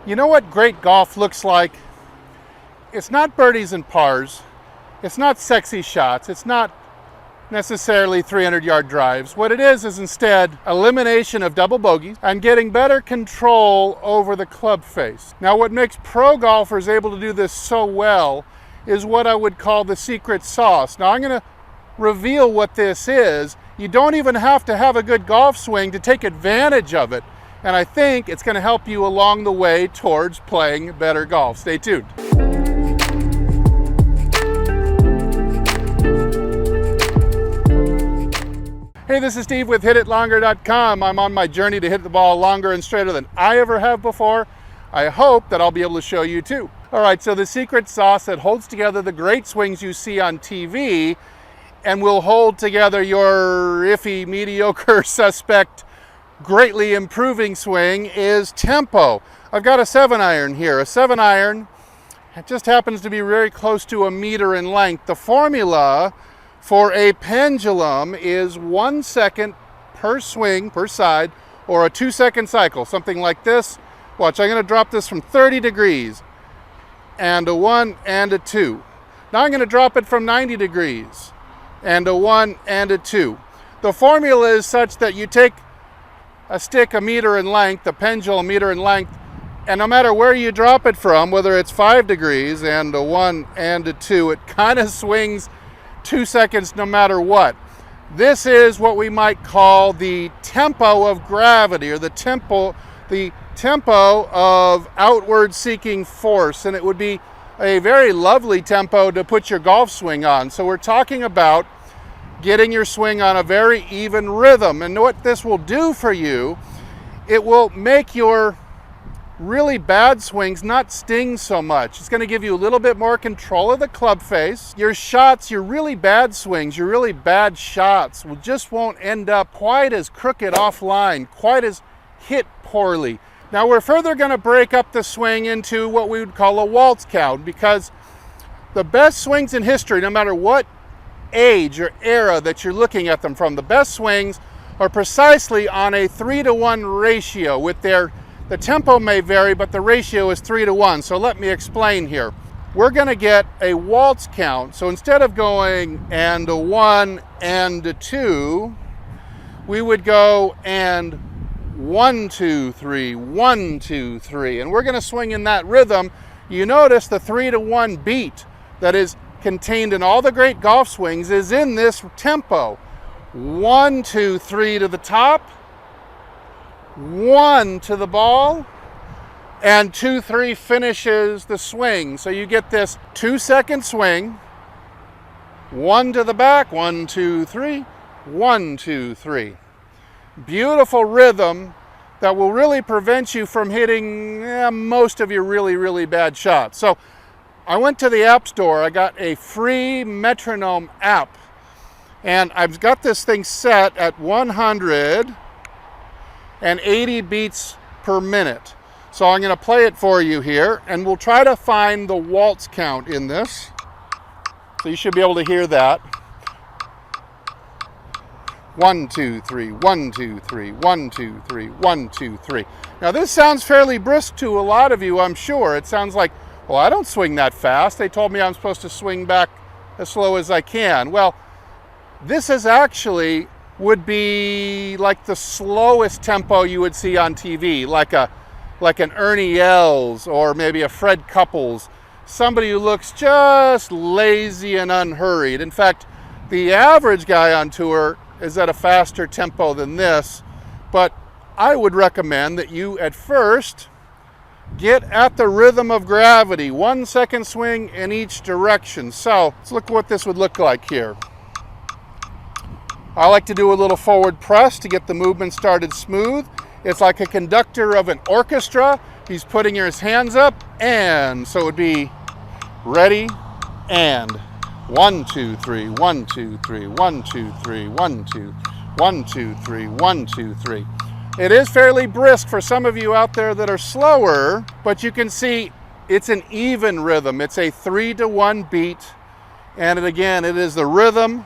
You know what great golf looks like? It's not birdies and pars. It's not sexy shots. It's not necessarily 300-yard drives. What it is instead elimination of double bogeys and getting better control over the club face. Now, what makes pro golfers able to do this so well is what I would call the secret sauce. Now, I'm going to reveal what this is. You don't even have to have a good golf swing to take advantage of it. And I think it's going to help you along the way towards playing better golf. Stay tuned. Hey, this is Steve with HitItLonger.com. I'm on my journey to hit the ball longer and straighter than I ever have before. I hope that I'll be able to show you too. All right, so the secret sauce that holds together the great swings you see on TV and will hold together your iffy, mediocre, suspect, greatly improving swing is tempo. I've got a 7-iron here. A 7-iron, it just happens to be very close to a meter in length. The formula for a pendulum is 1 second per swing, per side, or a 2-second cycle, something like this. Watch, I'm going to drop this from 30 degrees, and a 1 and a 2. Now I'm going to drop it from 90 degrees, and a 1 and a 2. The formula is such that you take a stick a meter in length, a pendulum a meter in length, and no matter where you drop it from, whether it's 5 degrees and a 1 and a 2, it kind of swings 2 seconds no matter what. This is what we might call the tempo of gravity, or the tempo of outward seeking force, and it would be a very lovely tempo to put your golf swing on. So we're talking about getting your swing on a very even rhythm, and what this will do for you, it will make your really bad swings not sting so much. It's going to give you a little bit more control of the club face. Your shots, your really bad swings, your really bad shots won't end up quite as crooked offline, quite as hit poorly. Now we're further going to break up the swing into what we would call a waltz count, because the best swings in history, no matter what age or era that you're looking at them from, the best swings are precisely on a 3-to-1 ratio. With the tempo may vary, but the ratio is 3-to-1. So let me explain here. We're going to get a waltz count. So instead of going and a 1 and a 2, we would go and 1, 2, 3, 1, 2, 3. And we're going to swing in that rhythm. You notice the 3-to-1 beat that is contained in all the great golf swings is in this tempo. 1, 2, 3 to the top, 1 to the ball, and 2, 3 finishes the swing. So you get this 2-second swing, 1 to the back, 1, 2, 3, 1, 2, 3. Beautiful rhythm that will really prevent you from hitting most of your really, really bad shots. So I went to the App Store. I got a free metronome app, and I've got this thing set at 180 beats per minute. So I'm going to play it for you here, and we'll try to find the waltz count in this. So you should be able to hear that. 1, 2, 3, 1, 2, 3, 1, 2, 3, 1, 2, 3. Now this sounds fairly brisk to a lot of you, I'm sure. It sounds like, well, I don't swing that fast. They told me I'm supposed to swing back as slow as I can. Well, this is actually would be like the slowest tempo you would see on TV, like an Ernie Els or maybe a Fred Couples, somebody who looks just lazy and unhurried. In fact, the average guy on tour is at a faster tempo than this, but I would recommend that you at first get at the rhythm of gravity, 1 second swing in each direction. So let's look what this would look like here. I like to do a little forward press to get the movement started smooth. It's like a conductor of an orchestra. He's putting his hands up, and so it would be ready, and 1, 2, 3, 1, 2, 3, 1, 2, 3, 1, 2, 1, 2, 3, 1, 2, 3. It is fairly brisk for some of you out there that are slower, but you can see it's an even rhythm. It's a 3-to-1 beat, and again, it is the rhythm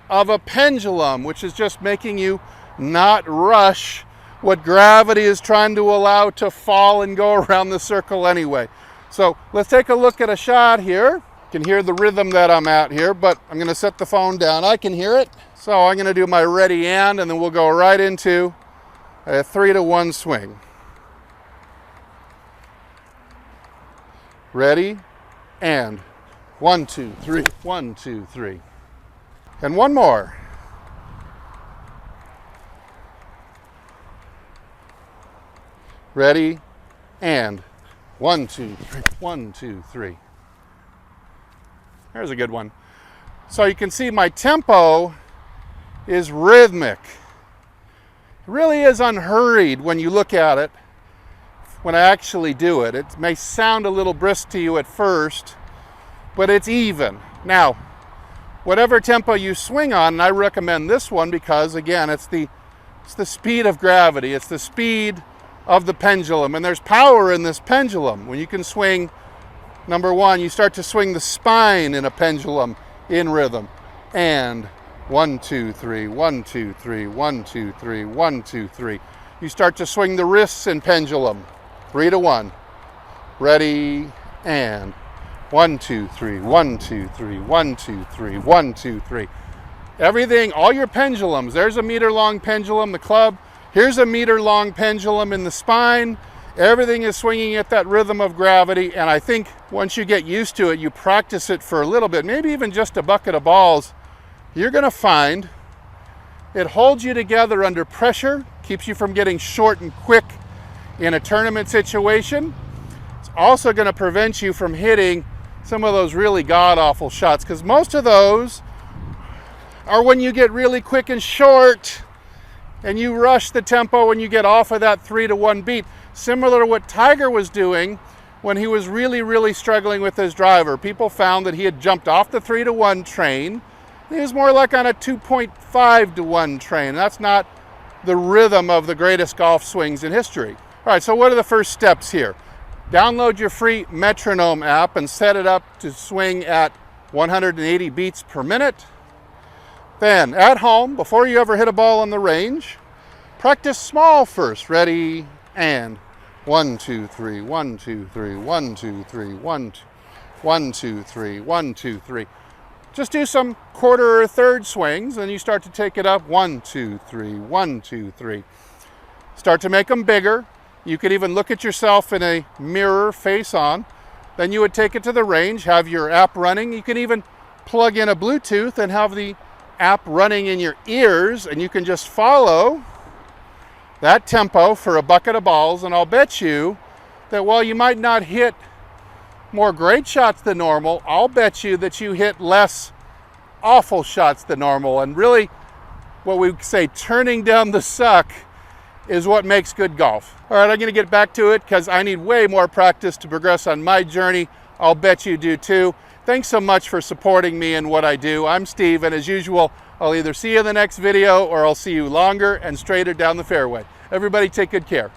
of a pendulum, which is just making you not rush what gravity is trying to allow to fall and go around the circle anyway. So let's take a look at a shot here. You can hear the rhythm that I'm at here, but I'm going to set the phone down. I can hear it. So I'm going to do my ready and then we'll go right into a 3-to-1 swing. Ready, and 1, 2, 3, 1, 2, 3. And one more. Ready, and 1, 2, 3, 1, 2, 3. There's a good one. So you can see my tempo is rhythmic. It really is unhurried when you look at it. When I actually do it, it may sound a little brisk to you at first, but it's even. Now, whatever tempo you swing on, and I recommend this one because, again, it's the speed of gravity. It's the speed of the pendulum, and there's power in this pendulum. When you can swing, number one, you start to swing the spine in a pendulum in rhythm. And 1, 2, 3, 1, 2, 3, 1, 2, 3, 1, 2, 3. You start to swing the wrists in pendulum. 3-to-1. Ready, and 1, 2, 3, 1, 2, 3, 1, 2, 3, 1, 2, 3. Everything, all your pendulums. There's a meter-long pendulum, the club. Here's a meter-long pendulum in the spine. Everything is swinging at that rhythm of gravity, and I think once you get used to it, you practice it for a little bit, maybe even just a bucket of balls, you're going to find it holds you together under pressure, keeps you from getting short and quick in a tournament situation. It's also going to prevent you from hitting some of those really god-awful shots, because most of those are when you get really quick and short and you rush the tempo and you get off of that 3-to-1 beat, similar to what Tiger was doing when he was really struggling with his driver. People found that he had jumped off the 3-to-1 train. He was more like on a 2.5-to-1 train. That's not the rhythm of the greatest golf swings in history. All right, so what are the first steps here? Download your free metronome app and set it up to swing at 180 beats per minute. Then, at home, before you ever hit a ball on the range, practice small first. Ready, and 1, 2, 3, 1, 2, 3, 1, 2, 3, 1, 2, 1, 2, 3, 1, 2, 3. Just do some quarter or third swings, and you start to take it up. 1, 2, 3, 1, 2, 3. Start to make them bigger. You could even look at yourself in a mirror face on. Then you would take it to the range, have your app running. You can even plug in a Bluetooth and have the app running in your ears, and you can just follow that tempo for a bucket of balls. And I'll bet you that while you might not hit more great shots than normal, I'll bet you that you hit less awful shots than normal. And really, what we say, turning down the suck is what makes good golf. All right, I'm going to get back to it because I need way more practice to progress on my journey. I'll bet you do too. Thanks so much for supporting me in what I do. I'm Steve, and as usual, I'll either see you in the next video or I'll see you longer and straighter down the fairway. Everybody take good care.